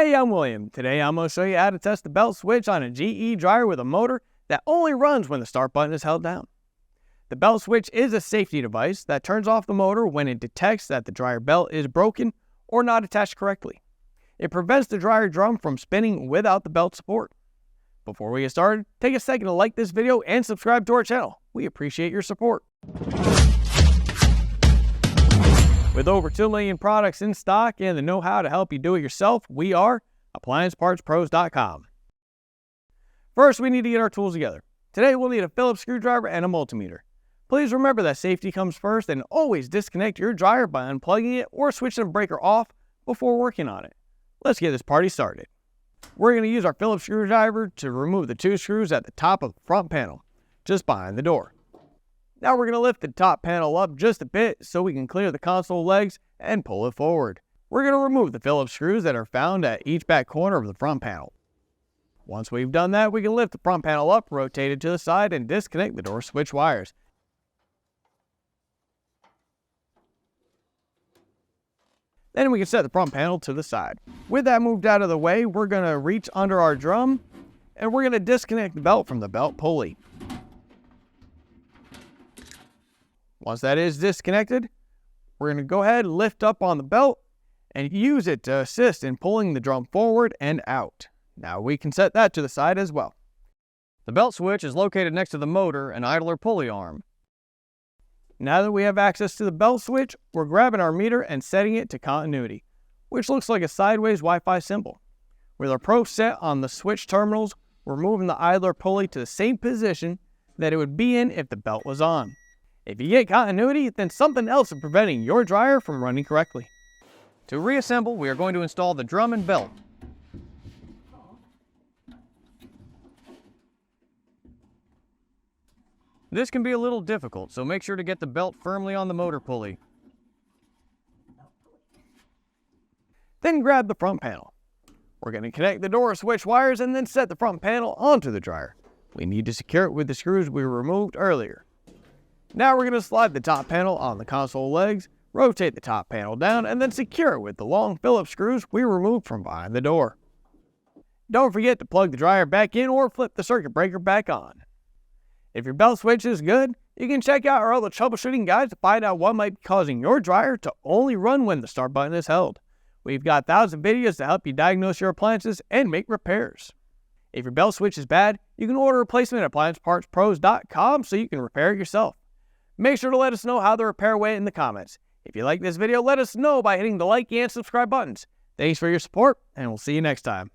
Hey, I'm William. Today I'm going to show you how to test the belt switch on a GE dryer with a motor that only runs when the start button is held down. The belt switch is a safety device that turns off the motor when it detects that the dryer belt is broken or not attached correctly. It prevents the dryer drum from spinning without the belt support. Before we get started, take a second to like this video and subscribe to our channel. We appreciate your support. With over 2 million products in stock and the know-how to help you do it yourself, we are AppliancePartsPros.com. First, we need to get our tools together. Today, we'll need a Phillips screwdriver and a multimeter. Please remember that safety comes first and always disconnect your dryer by unplugging it or switching the breaker off before working on it. Let's get this party started. We're going to use our Phillips screwdriver to remove the 2 screws at the top of the front panel, just behind the door. Now we're going to lift the top panel up just a bit so we can clear the console legs and pull it forward. We're going to remove the Phillips screws that are found at each back corner of the front panel. Once we've done that, we can lift the front panel up, rotate it to the side, and disconnect the door switch wires. Then we can set the front panel to the side. With that moved out of the way, we're going to reach under our drum and we're going to disconnect the belt from the belt pulley. Once that is disconnected, we're going to go ahead and lift up on the belt and use it to assist in pulling the drum forward and out. Now we can set that to the side as well. The belt switch is located next to the motor and idler pulley arm. Now that we have access to the belt switch, we're grabbing our meter and setting it to continuity, which looks like a sideways Wi-Fi symbol. With our probe set on the switch terminals, we're moving the idler pulley to the same position that it would be in if the belt was on. If you get continuity, then something else is preventing your dryer from running correctly. To reassemble, we are going to install the drum and belt. This can be a little difficult, so make sure to get the belt firmly on the motor pulley. Then grab the front panel. We're going to connect the door switch wires and then set the front panel onto the dryer. We need to secure it with the screws we removed earlier. Now we're going to slide the top panel on the console legs, rotate the top panel down, and then secure it with the long Phillips screws we removed from behind the door. Don't forget to plug the dryer back in or flip the circuit breaker back on. If your belt switch is good, you can check out our other troubleshooting guides to find out what might be causing your dryer to only run when the start button is held. We've got thousands of videos to help you diagnose your appliances and make repairs. If your belt switch is bad, you can order a replacement at AppliancePartsPros.com so you can repair it yourself. Make sure to let us know how the repair went in the comments. If you like this video, let us know by hitting the like and subscribe buttons. Thanks for your support, and we'll see you next time.